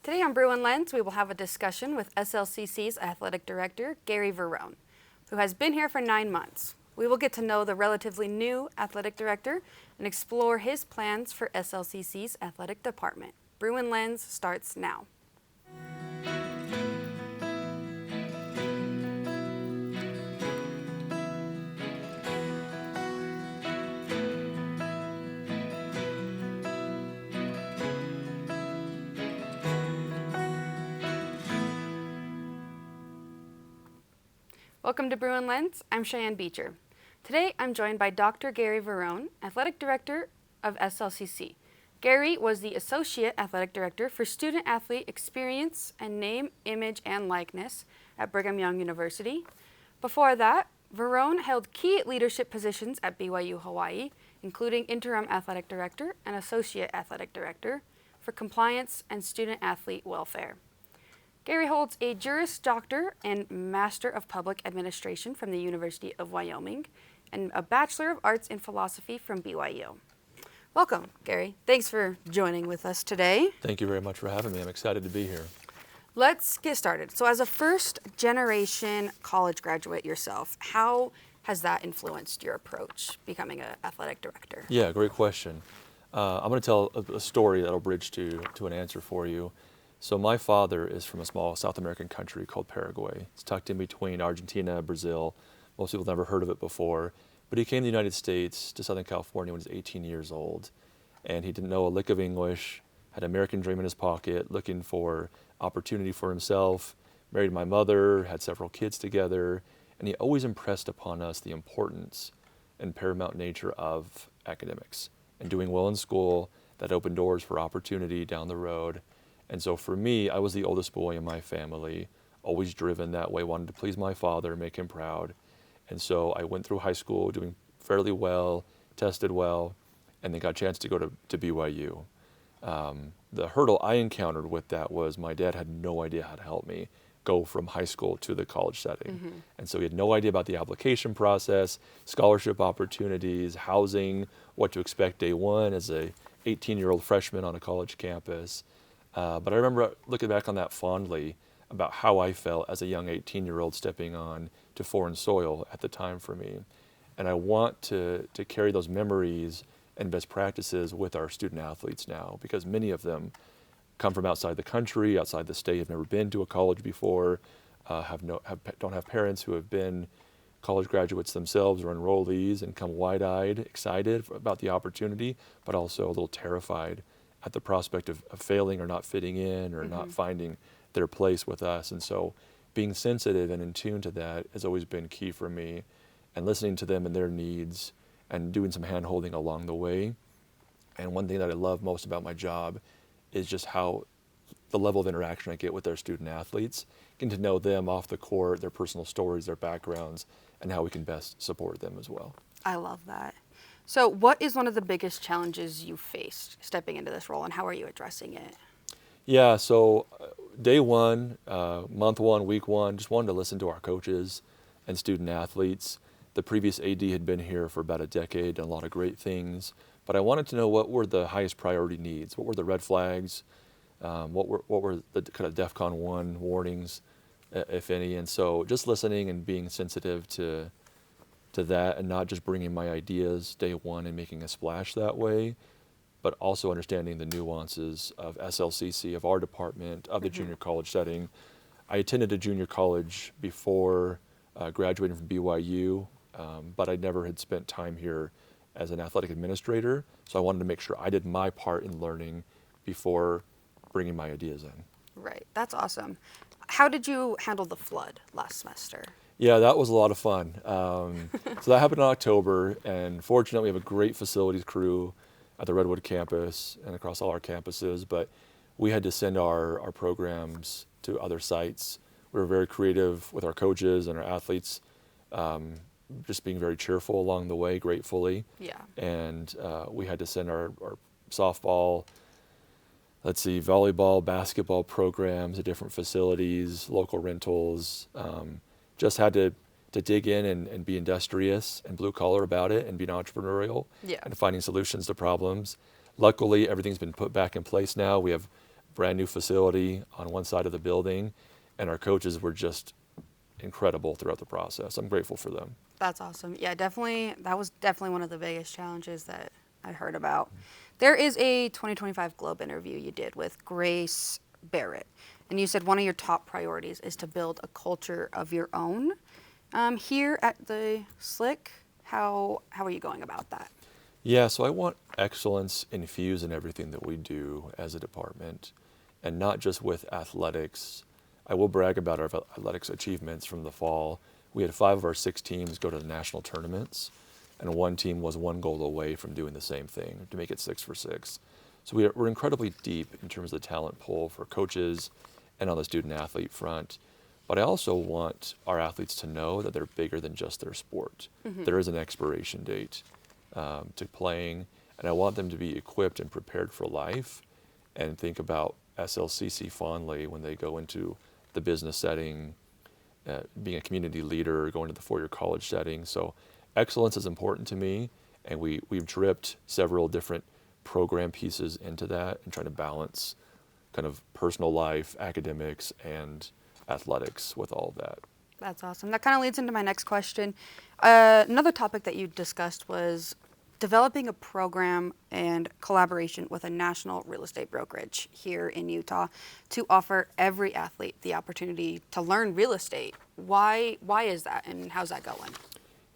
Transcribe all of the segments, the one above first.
Today on Bruin Lens, we will have a discussion with SLCC's Athletic Director, Gary Verone, who has been here for 9 months. We will get to know the relatively new Athletic Director and explore his plans for SLCC's Athletic Department. Bruin Lens starts now. Welcome to Bruin Lens. I'm Shyanne Beecher. Today, I'm joined by Dr. Gary Verone, Athletic Director of SLCC. Gary was the Associate Athletic Director for Student Athlete Experience and Name, Image, and Likeness at Brigham Young University. Before that, Verone held key leadership positions at BYU Hawaii, including Interim Athletic Director and Associate Athletic Director for Compliance and Student Athlete Welfare. Gary holds a Juris Doctor and Master of Public Administration from the University of Wyoming and a Bachelor of Arts in Philosophy from BYU. Welcome, Gary. Thanks for joining with us today. Thank you very much for having me. I'm excited to be here. Let's get started. So as a first-generation college graduate yourself, how has that influenced your approach becoming an athletic director? Yeah, great question. I'm going to tell a story that'll bridge to an answer for you. So my father is from a small South American country called Paraguay. It's tucked in between Argentina and Brazil. Most people have never heard of it before. But he came to the United States, to Southern California, when he was 18 years old. And he didn't know a lick of English, had an American dream in his pocket, looking for opportunity for himself, married my mother, had several kids together. And he always impressed upon us the importance and paramount nature of academics and doing well in school. That opened doors for opportunity down the road. And so for me, I was the oldest boy in my family, always driven that way, wanted to please my father, make him proud. And so I went through high school doing fairly well, tested well, and then got a chance to go to BYU. The hurdle I encountered with that was my dad had no idea how to help me go from high school to the college setting. Mm-hmm. And so he had no idea about the application process, scholarship opportunities, housing, what to expect day one as a 18-year-old freshman on a college campus. But I remember looking back on that fondly about how I felt as a young 18-year-old stepping on to foreign soil at the time for me. And I want to carry those memories and best practices with our student athletes now, because many of them come from outside the country, outside the state, have never been to a college before, don't have parents who have been college graduates themselves or enrollees, and come wide-eyed, excited about the opportunity, but also a little terrified at the prospect of failing or not fitting in or not finding their place with us. And so being sensitive and in tune to that has always been key for me, and listening to them and their needs and doing some hand-holding along the way. And one thing that I love most about my job is just how the level of interaction I get with our student athletes, getting to know them off the court, their personal stories, their backgrounds, and how we can best support them as well. I love that. So what is one of the biggest challenges you faced stepping into this role, and how are you addressing it? Yeah, so day one, month one, week one, just wanted to listen to our coaches and student athletes. The previous AD had been here for about a decade, done a lot of great things, but I wanted to know what were the highest priority needs, what were the red flags, what were the kind of DEFCON 1 warnings, if any. And so just listening and being sensitive to that, and not just bringing my ideas day one and making a splash that way, but also understanding the nuances of SLCC, of our department, of the junior college setting. I attended a junior college before graduating from BYU, but I never had spent time here as an athletic administrator, so I wanted to make sure I did my part in learning before bringing my ideas in. Right, that's awesome. How did you handle the flood last semester? Yeah, that was a lot of fun. So that happened in October, and fortunately we have a great facilities crew at the Redwood campus and across all our campuses, but we had to send our programs to other sites. We were very creative with our coaches and our athletes, just being very cheerful along the way, gratefully. Yeah. And we had to send our softball, volleyball, basketball programs to different facilities, local rentals. Just had to dig in and be industrious and blue collar about it and being entrepreneurial and finding solutions to problems. Luckily, everything's been put back in place now. We have brand new facility on one side of the building, and our coaches were just incredible throughout the process. I'm grateful for them. That's awesome. Yeah, definitely. That was definitely one of the biggest challenges that I heard about. There is a 2025 Globe interview you did with Grace Barrett, and you said one of your top priorities is to build a culture of your own. Here at the SLCC, how are you going about that? Yeah, so I want excellence infused in everything that we do as a department, and not just with athletics. I will brag about our athletics achievements from the fall. We had 5 of our 6 teams go to the national tournaments, and one team was 1 goal away from doing the same thing to make it 6 for 6. So we're incredibly deep in terms of the talent pool for coaches and on the student athlete front. But I also want our athletes to know that they're bigger than just their sport. There is an expiration date to playing, and I want them to be equipped and prepared for life and think about SLCC fondly when they go into the business setting, being a community leader, going to the 4-year college setting. So excellence is important to me, and we've dripped several different program pieces into that and trying to balance kind of personal life, academics, and athletics with all of that. That's awesome. That kind of leads into my next question. Another topic that you discussed was developing a program and collaboration with a national real estate brokerage here in Utah to offer every athlete the opportunity to learn real estate. Why is that, and how's that going?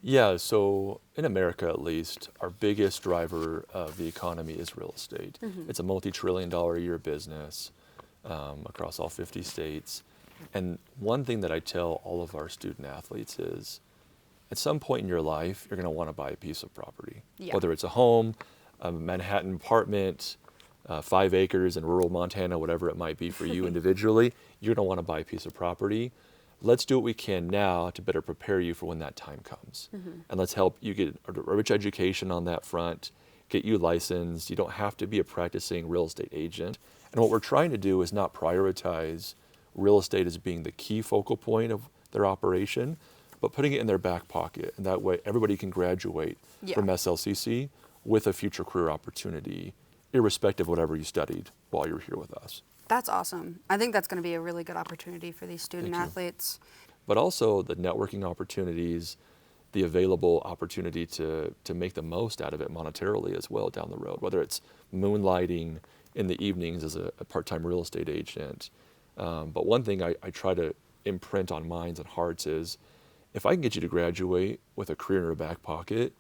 Yeah, so in America at least, our biggest driver of the economy is real estate. It's a multi-trillion-dollar-a-year business across all 50 states. And one thing that I tell all of our student athletes is, at some point in your life, you're going to want to buy a piece of property. Yeah. Whether it's a home, a Manhattan apartment, 5 acres in rural Montana, whatever it might be for you individually, you're going to want to buy a piece of property. Let's do what we can now to better prepare you for when that time comes. And let's help you get a rich education on that front, get you licensed. You don't have to be a practicing real estate agent. And what we're trying to do is not prioritize real estate as being the key focal point of their operation, but putting it in their back pocket. And that way everybody can graduate from SLCC with a future career opportunity, irrespective of whatever you studied while you were here with us. That's awesome. I think that's going to be a really good opportunity for these student athletes. But also the networking opportunities, the available opportunity to make the most out of it monetarily as well down the road, whether it's moonlighting in the evenings as a part-time real estate agent. But one thing I try to imprint on minds and hearts is, if I can get you to graduate with a career in your back pocket,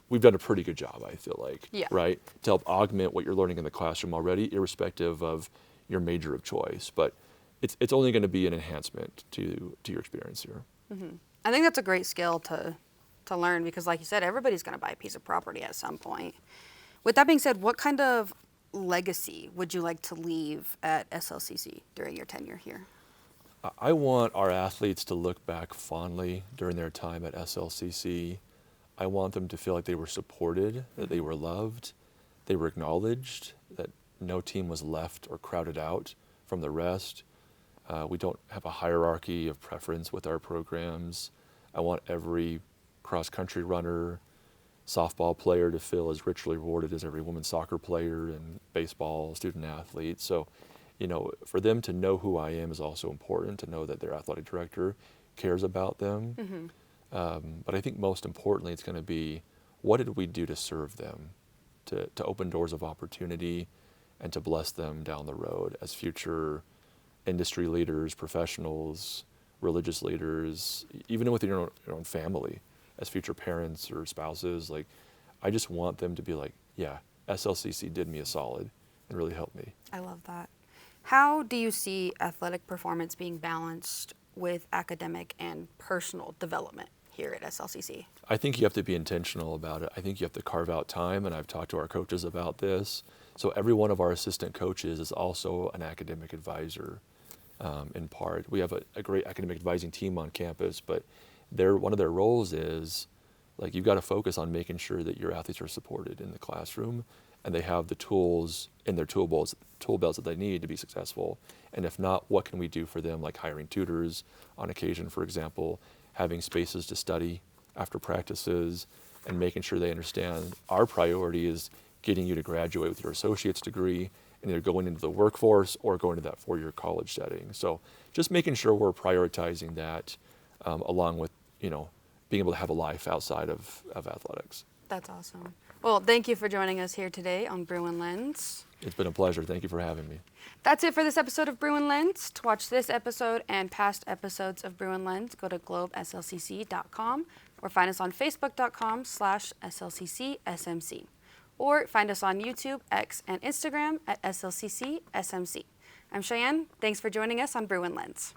we've done a pretty good job, I feel like, right? To help augment what you're learning in the classroom already, irrespective of your major of choice. But it's only going to be an enhancement to your experience here. I think that's a great skill to learn because, like you said, everybody's going to buy a piece of property at some point. With that being said, what kind of legacy would you like to leave at SLCC during your tenure here? I want our athletes to look back fondly during their time at SLCC. I want them to feel like they were supported, that they were loved, they were acknowledged, that no team was left or crowded out from the rest. We don't have a hierarchy of preference with our programs. I want every cross-country runner, softball player to feel as richly rewarded as every women's soccer player and baseball student athlete. So, for them to know who I am is also important, to know that their athletic director cares about them. But I think most importantly, it's going to be, what did we do to serve them, to open doors of opportunity and to bless them down the road as future industry leaders, professionals, religious leaders, even within your own family, as future parents or spouses. Like, I just want them to be like, yeah, SLCC did me a solid and really helped me. I love that. How do you see athletic performance being balanced with academic and personal development here at SLCC? I think you have to be intentional about it. I think you have to carve out time, and I've talked to our coaches about this. So every one of our assistant coaches is also an academic advisor in part. We have a great academic advising team on campus, but one of their roles is, like, you've got to focus on making sure that your athletes are supported in the classroom and they have the tools in their tool belts that they need to be successful. And if not, what can we do for them, like hiring tutors on occasion, for example, having spaces to study after practices, and making sure they understand our priority is getting you to graduate with your associate's degree and either going into the workforce or going to that 4-year college setting. So just making sure we're prioritizing that along with, being able to have a life outside of athletics. That's awesome. Well, thank you for joining us here today on Bruin Lens. It's been a pleasure. Thank you for having me. That's it for this episode of Bruin Lens. To watch this episode and past episodes of Bruin Lens, go to globeslcc.com or find us on facebook.com/SLCCSMC. Or find us on YouTube, X, and Instagram at SLCCSMC. I'm Shyanne. Thanks for joining us on Bruin Lens.